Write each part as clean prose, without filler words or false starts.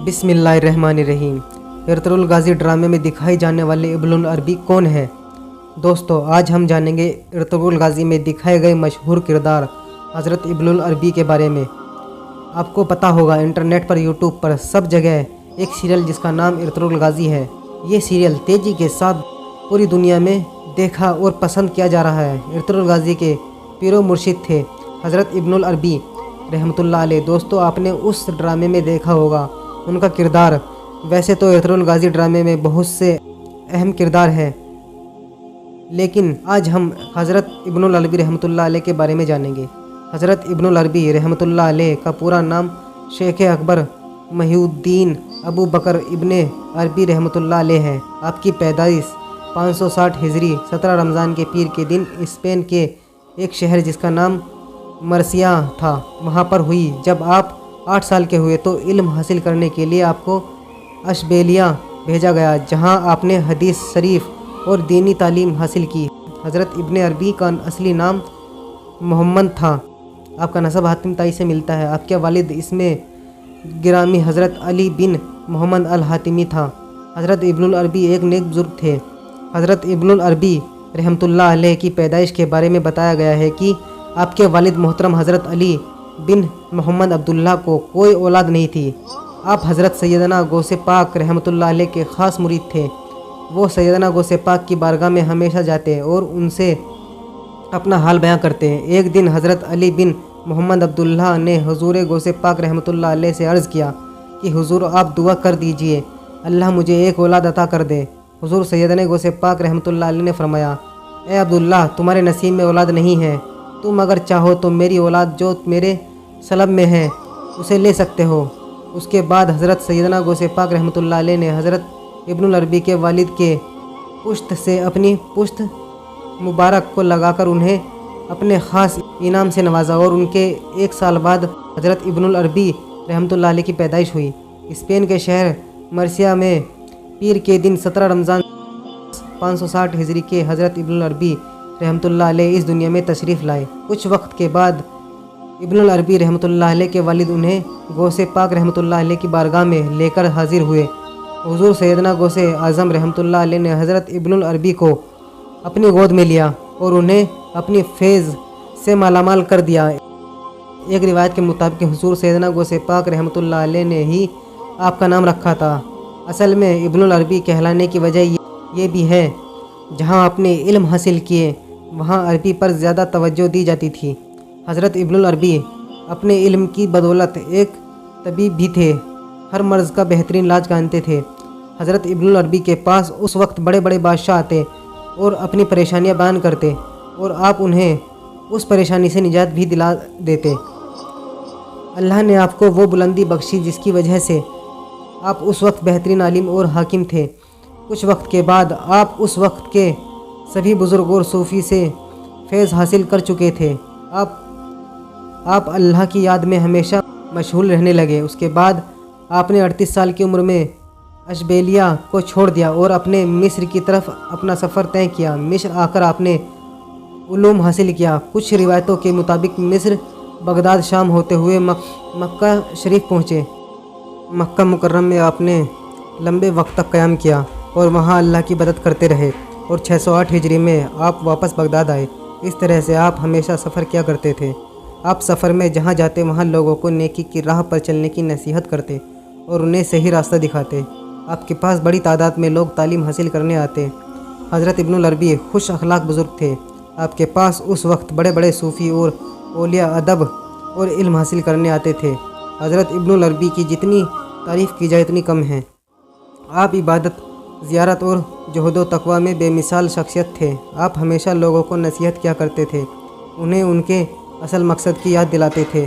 बिस्मिल्लाहिर्रहमानिर्रहीम। एर्तुगरुल गाज़ी ड्रामे में दिखाई जाने वाले इब्नुल अरबी कौन है? दोस्तों, आज हम जानेंगे एर्तुगरुल गाज़ी में दिखाए गए मशहूर किरदार हज़रत इब्नुल अरबी के बारे में। आपको पता होगा, इंटरनेट पर, यूट्यूब पर, सब जगह एक सीरियल जिसका नाम एर्तुगरुल गाज़ी है। ये सीरियल तेज़ी के साथ पूरी दुनिया में देखा और पसंद किया जा रहा है। एर्तुगरुल गाज़ी के पीरो मुर्शिद थे हज़रत इब्नुल अरबी रहमतुल्लाह अलैह। दोस्तों, आपने उस ड्रामे में देखा होगा उनका किरदार। वैसे तो एर्तुगरुल गाज़ी ड्रामे में बहुत से अहम किरदार हैं, लेकिन आज हम हज़रत इब्नुल अरबी रहमतुल्लाह अलैह के बारे में जानेंगे। हज़रत इब्नुल अरबी रहमतुल्लाह अलैह का पूरा नाम शेख अकबर महिउद्दीन अबू बकर इब्ने अरबी रहमतुल्लाह अलैह है। आपकी पैदाइश 560 हिजरी 17 रमज़ान के पीर के दिन स्पेन के एक शहर जिसका नाम मर्सिया था वहाँ पर हुई। जब आप 8 साल के हुए तो इल्म हासिल करने के लिए आपको अशबेलिया भेजा गया, जहाँ आपने हदीस शरीफ और दीनी तालीम हासिल की। हज़रत इब्ने अरबी का असली नाम मोहम्मद था। आपका नसब हातिम ताई से मिलता है। आपके वालिद इसमें गिरामी हज़रत अली बिन मोहम्मद अल हातिमी था। हज़रत इब्नुल अरबी एक नेक बुजुर्ग थे। हज़रत इब्नुल अरबी रहमतुल्लाह अलैह की पैदाइश के बारे में बताया गया है कि आपके वालिद मोहतरम हज़रत अली बिन मोहम्मद अब्दुल्ला को कोई औलाद नहीं थी। आप हज़रत सैयदना गौसे पाक रहमतुल्लाह अलैह के ख़ास मुरीद थे। वो सैयदना गौसे पाक की बारगाह में हमेशा जाते और उनसे अपना हाल बयां करते हैं। एक दिन हज़रत अली बिन मोहम्मद अब्दुल्ला ने हुज़ूर गौसे पाक रहमतुल्लाह अलैह से अर्ज़ किया कि हुज़ूर, आप दुआ कर दीजिए, अल्लाह मुझे एक औलाद अता कर दे। हुज़ूर सैयदना गौसे पाक रहमतुल्लाह अलैह ने फरमाया, ए अब्दुल्ला, तुम्हारे नसीब में औलाद नहीं है। तुम अगर चाहो तो मेरी औलाद जो मेरे सलब में है उसे ले सकते हो। उसके बाद हज़रत सैयदना गौसे पाक रहमतुल्लाह अलैह ने हज़रत इब्नुल अरबी के वालिद के पुश्त से अपनी पुश्त मुबारक को लगाकर उन्हें अपने ख़ास इनाम से नवाजा और उनके 1 साल बाद हज़रत इब्नुल अरबी रहमतुल्लाह अलैह की पैदाइश हुई। स्पेन के शहर मर्सिया में पीर के दिन 17 रमज़ान 560 हिजरी के हज़रत इब्नुल अरबी रहमतुल्लाह अलैह इस दुनिया में तशरीफ़ लाए। कुछ वक्त के बाद इब्नुल अरबी रहमतुल्लाह अलैह के वालिद उन्हें गौसे पाक रहमतुल्लाह अलैह की बारगाह में लेकर हाजिर हुए। हुज़ूर सैयदना गौसे आज़म रहमतुल्लाह अलैह ने हज़रत इब्नुल अरबी को अपनी गोद में लिया और उन्हें अपनी फैज़ से मालामाल कर दिया। एक रिवायत के मुताबिक हुज़ूर सैयदना गौसे पाक रहमतुल्लाह अलैह ने ही आपका नाम रखा था। असल में इब्नुल अरबी कहलाने की वजह ये भी है, जहाँ आपने इल्म हासिल किए वहाँ अरबी पर ज़्यादा तवज्जो दी जाती थी। हज़रत इब्नुल अरबी अपने इल्म की बदौलत एक तबीब भी थे। हर मर्ज़ का बेहतरीन इलाज जानते थे। हज़रत इब्नुल अरबी के पास उस वक्त बड़े बड़े बादशाह आते और अपनी परेशानियां बयान करते और आप उन्हें उस परेशानी से निजात भी दिला देते। अल्लाह ने आपको वो बुलंदी बख्शी जिसकी वजह से आप उस वक्त बेहतरीन आलिम और हाकिम थे। कुछ वक्त के बाद आप उस वक्त के सभी बुज़ुर्ग और सूफ़ी से फैज़ हासिल कर चुके थे। आप अल्लाह की याद में हमेशा मशगूल रहने लगे। उसके बाद आपने 38 साल की उम्र में अशबेलिया को छोड़ दिया और अपने मिस्र की तरफ अपना सफ़र तय किया। मिस्र आकर आपने उलूम हासिल किया। कुछ रिवायतों के मुताबिक मिस्र, बगदाद, शाम होते हुए मक्का शरीफ पहुँचे। मक्का मुकर्रम में आपने लंबे वक्त तक क़याम किया और वहाँ अल्लाह की इबादत करते रहे और 608 हिजरी में आप वापस बगदाद आए। इस तरह से आप हमेशा सफ़र किया करते थे। आप सफ़र में जहाँ जाते वहाँ लोगों को नेकी की राह पर चलने की नसीहत करते और उन्हें सही रास्ता दिखाते। आपके पास बड़ी तादाद में लोग तालीम हासिल करने आते। हज़रत इब्नुल अरबी खुश अखलाक बुज़ुर्ग थे। आपके पास उस वक्त बड़े बड़े सूफ़ी और औलिया अदब और इल्म हासिल करने आते थे। हज़रत इब्नुल अरबी की जितनी तारीफ़ की जाए इतनी कम है। आप इबादत, ज़ियारत और जुहद व तक़वा में बेमिसाल शख्सियत थे। आप हमेशा लोगों को नसीहत किया करते थे, उन्हें उनके असल मकसद की याद दिलाते थे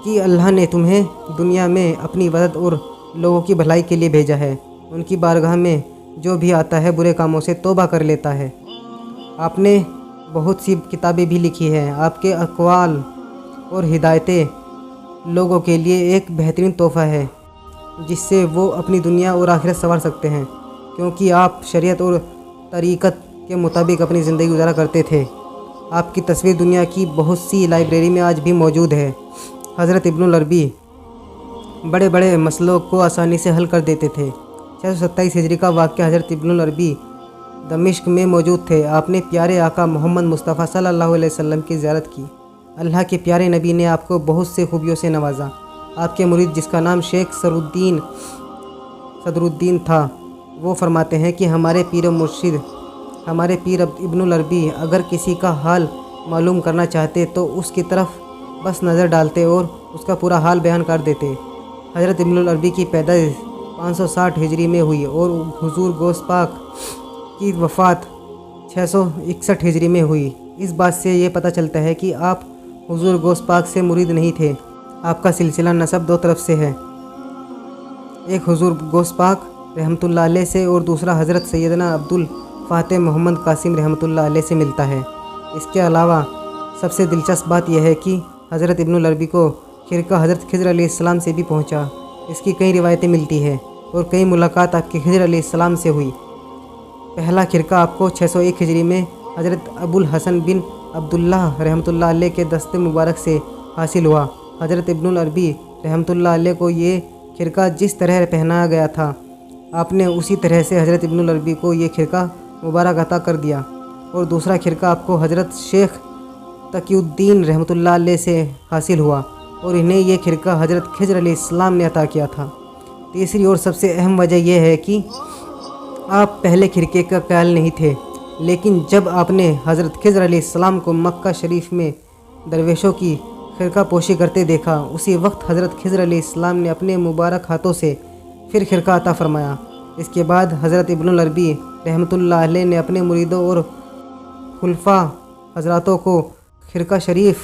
कि अल्लाह ने तुम्हें दुनिया में अपनी इबादत और लोगों की भलाई के लिए भेजा है। उनकी बारगाह में जो भी आता है बुरे कामों से तौबा कर लेता है। आपने बहुत सी किताबें भी लिखी हैं। आपके अक़वाल और हिदायतें लोगों के लिए एक बेहतरीन तोहफ़ा है जिससे वो अपनी दुनिया और आखिरत संवार सकते हैं, क्योंकि आप शरीयत और तरीक़त के मुताबिक अपनी ज़िंदगी गुजारा करते थे। आपकी तस्वीर दुनिया की बहुत सी लाइब्रेरी में आज भी मौजूद है। हज़रत इब्नुल अरबी बड़े बड़े मसलों को आसानी से हल कर देते थे। 627 हिजरी का वाक़या हज़रत इब्नुल अरबी दमिश्क में मौजूद थे। आपने प्यारे आका मोहम्मद मुस्तफ़ा सल्लल्लाहु अलैहि वसल्लम की ज़ियारत की। अल्लाह के प्यारे नबी ने आपको बहुत से खूबियों से नवाजा। आपके मुरीद जिसका नाम शेख सदरुद्दीन था, वो फरमाते हैं कि हमारे पीर मुर्शिद हमारे पीर इब्नुल अरबी अगर किसी का हाल मालूम करना चाहते तो उसकी तरफ बस नज़र डालते और उसका पूरा हाल बयान कर देते। हज़रत इब्नुल अरबी की पैदाइश 560 हिजरी में हुई और हुजूर गौस पाक की वफ़ात 661 हिजरी में हुई। इस बात से ये पता चलता है कि आप हुजूर गौस पाक से मुरीद नहीं थे। आपका सिलसिला नसब दो तरफ से है, एक हुजूर गौस पाक रहमतुल्लाह अलैह से और दूसरा हज़रत सैयदना अब्दुल फ़ातिह मोहम्मद कासिम रहमतुल्लाह अलैह से मिलता है। इसके अलावा सबसे दिलचस्प बात यह है कि हज़रत इब्नुल अरबी को खिरका हज़रत खिज़र अलैहिस्सलाम से भी पहुंचा। इसकी कई रिवायतें मिलती हैं और कई मुलाकात आपके खिज़र अलैहिस्सलाम से हुई। पहला खिरका आपको 601 हिजरी में हज़रत अबुल हसन बिन अब्दुल्लाह रहमतुल्लाह अलैह के दस्ते मुबारक से हासिल हुआ। हज़रत इब्नुल अरबी रहमतुल्लाह अलैह को ये खिरका जिस तरह पहनाया गया था, आपने उसी तरह से हज़रत इब्नुल अरबी को ये खिरका मुबारक अता कर दिया। और दूसरा खिरका आपको हज़रत शेख तकीउद्दीन रहमतुल्लाह अलैह से हासिल हुआ और इन्हें यह खिरका हज़रत खिज़र अलैहिस्सलाम ने अता किया था। तीसरी और सबसे अहम वजह यह है कि आप पहले खिरके का ख्याल नहीं थे, लेकिन जब आपने हज़रत खिज़र अलैहिस्सलाम को मक्का शरीफ में दरवेशों की खिरका पोशी करते देखा, उसी वक्त हज़रत खिज़र अलैहिस्सलाम ने अपने मुबारक हाथों से फिर खिरका अता फरमाया। इसके बाद हज़रत इब्नुल अरबी रहमतुल्लाह अलैह ने अपने मुरीदों और खुलफा हज़रातों को खिरका शरीफ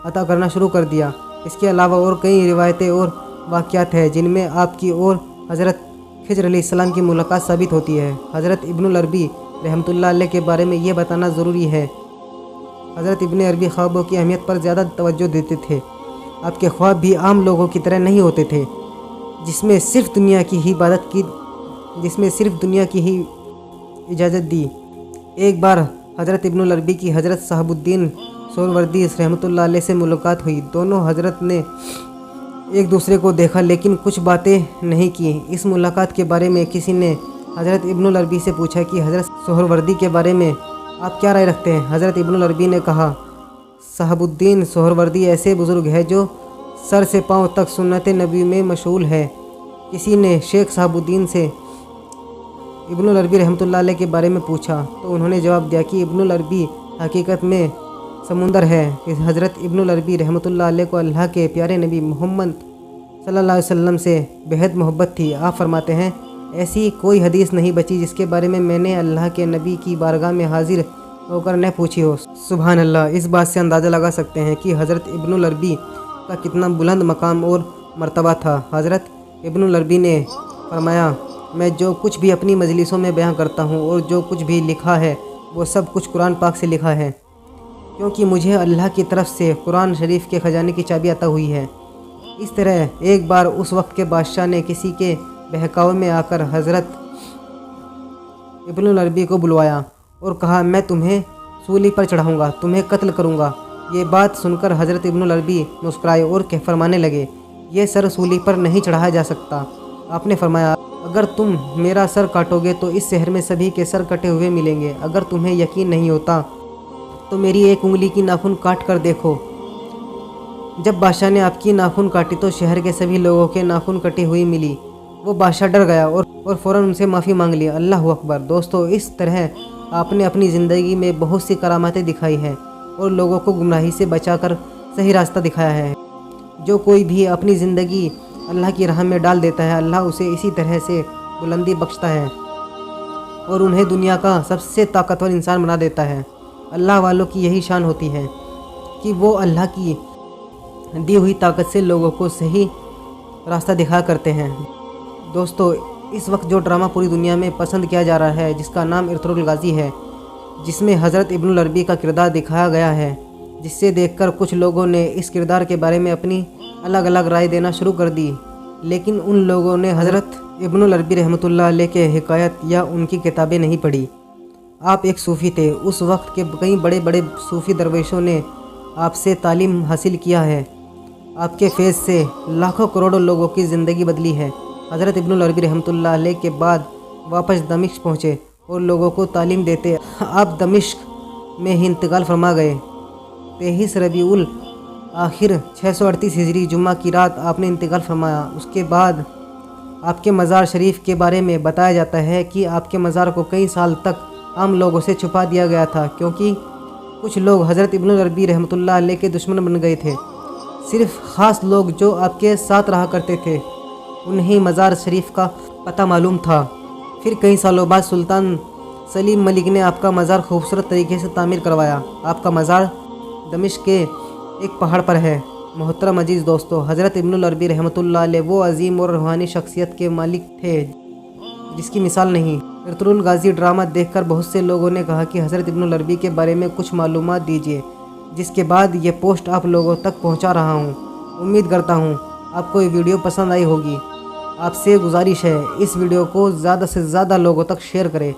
अता करना शुरू कर दिया। इसके अलावा और कई रिवायतें और वाक़यात हैं जिनमें आपकी और हज़रत खिज़र अलैहिस्सलाम की मुलाकात साबित होती है। हज़रत इब्नुल अरबी रहमतुल्लाह अलैह के बारे में ये बताना ज़रूरी है। हज़रत इब्न अरबी ख्वाबों की अहमियत पर ज़्यादा तवज्जो देते थे। आपके ख्वाब भी आम लोगों की तरह नहीं होते थे, जिसमें सिर्फ दुनिया की ही इजाज़त दी। एक बार हज़रत इब्नुल अरबी की हज़रत साहबुद्दीन सोहरवर्दी रहमतुल्लाह अलैह से मुलाकात हुई। दोनों हज़रत ने एक दूसरे को देखा लेकिन कुछ बातें नहीं की। इस मुलाकात के बारे में किसी ने हज़रत इब्नुल अरबी से पूछा कि हज़रत सोहरवर्दी के बारे में आप क्या राय रखते हैं। हज़रत इब्नुल अरबी ने कहा, साहबुद्दीन सोहरवर्दी ऐसे बुज़ुर्ग है जो सर से पाँव तक सुन्नत नबी में मशगूल है। किसी ने शेख साहबुद्दीन से इब्नुल अरबी रहमतुल्लाह अलैह के बारे में पूछा तो उन्होंने जवाब दिया कि इब्नुल अरबी हकीकत में समुंदर है। हज़रत इब्नुल अरबी रहमतुल्लाह अलैह को अल्लाह के प्यारे नबी मोहम्मद सल्लल्लाहु अलैहि वसल्लम से बेहद मोहब्बत थी। आप फरमाते हैं, ऐसी कोई हदीस नहीं बची जिसके बारे में मैंने अल्लाह के नबी की बारगाह में हाजिर होकर न पूछी हो। सुभान अल्लाह। इस बात से अंदाज़ा लगा सकते हैं कि हज़रत इब्नुल अरबी का कितना बुलंद मकाम और मर्तबा था। हज़रत इब्नुल अरबी ने फरमाया, मैं जो कुछ भी अपनी मजलिसों में बयां करता हूँ और जो कुछ भी लिखा है वो सब कुछ कुरान पाक से लिखा है, क्योंकि मुझे अल्लाह की तरफ से कुरान शरीफ के ख़जाने की चाबी अता हुई है। इस तरह एक बार उस वक्त के बादशाह ने किसी के बहकावे में आकर हज़रत इब्नुल अरबी को बुलवाया और कहा, मैं तुम्हें सूली पर चढ़ाऊँगा, तुम्हें कत्ल करूँगा। ये बात सुनकर हज़रत इब्नुल अरबी मुस्कुराए और फरमाने लगे, ये सर सूली पर नहीं चढ़ाया जा सकता। आपने फरमाया, अगर तुम मेरा सर काटोगे तो इस शहर में सभी के सर कटे हुए मिलेंगे। अगर तुम्हें यकीन नहीं होता तो मेरी एक उंगली की नाखून काट कर देखो। जब बादशाह ने आपकी नाखून काटी तो शहर के सभी लोगों के नाखून कटी हुई मिली। वो बादशाह डर गया और फ़ौरन उनसे माफ़ी मांग लिया। अल्लाह अकबर। दोस्तों, इस तरह आपने अपनी ज़िंदगी में बहुत सी करामातें दिखाई हैं और लोगों को गुमराही से बचाकर सही रास्ता दिखाया है। जो कोई भी अपनी ज़िंदगी अल्लाह की राह में डाल देता है, अल्लाह उसे इसी तरह से बुलंदी बख्शता है और उन्हें दुनिया का सबसे ताकतवर इंसान बना देता है। अल्लाह वालों की यही शान होती है कि वो अल्लाह की दी हुई ताकत से लोगों को सही रास्ता दिखाया करते हैं। दोस्तों, इस वक्त जो ड्रामा पूरी दुनिया में पसंद किया जा रहा है, जिसका नाम इर्तुगरुल गाज़ी है, जिसमें हज़रत इब्नुल अरबी का किरदार दिखाया गया है, जिससे देखकर कुछ लोगों ने इस किरदार के बारे में अपनी अलग अलग राय देना शुरू कर दी, लेकिन उन लोगों ने हज़रत इब्नुल अरबी रहमतुल्लाह अलैह के हिकायत या उनकी किताबें नहीं पढ़ी। आप एक सूफ़ी थे। उस वक्त के कई बड़े बड़े सूफ़ी दरवेशों ने आपसे तालीम हासिल किया है। آپ کے فیض سے لاکھوں کروڑوں لوگوں کی زندگی بدلی ہے۔ حضرت ابن العربی رحمۃ اللہ علیہ کے بعد واپس دمشق پہنچے اور لوگوں کو تعلیم دیتے آپ دمشق میں ہی انتقال فرما گئے۔ 23 ربیع الآخر 638 ہجری جمعہ کی رات آپ نے انتقال فرمایا۔ اس کے بعد آپ کے مزار شریف کے بارے میں بتایا جاتا ہے کہ آپ کے مزار کو کئی سال تک عام لوگوں سے چھپا دیا گیا تھا، کیونکہ کچھ لوگ حضرت ابن العربی رحمۃ اللہ علیہ کے دشمن بن گئے تھے۔ صرف خاص لوگ جو آپ کے ساتھ رہا کرتے تھے انہیں مزار شریف کا پتہ معلوم تھا۔ پھر کئی سالوں بعد سلطان سلیم ملک نے آپ کا مزار خوبصورت طریقے سے تعمیر کروایا۔ آپ کا مزار دمشق کے ایک پہاڑ پر ہے۔ محترم عزیز دوستو، حضرت ابن العربی رحمۃ اللہ علیہ وہ عظیم اور روحانی شخصیت کے مالک تھے جس کی مثال نہیں۔ ارطغرل غازی ڈرامہ دیکھ کر بہت سے لوگوں نے کہا کہ حضرت ابن العربی کے بارے میں کچھ معلومات دیجیے، جس کے بعد یہ پوسٹ آپ لوگوں تک پہنچا رہا ہوں۔ امید کرتا ہوں آپ کو یہ ویڈیو پسند آئی ہوگی۔ آپ سے گزارش ہے اس ویڈیو کو زیادہ سے زیادہ لوگوں تک شیئر کریں۔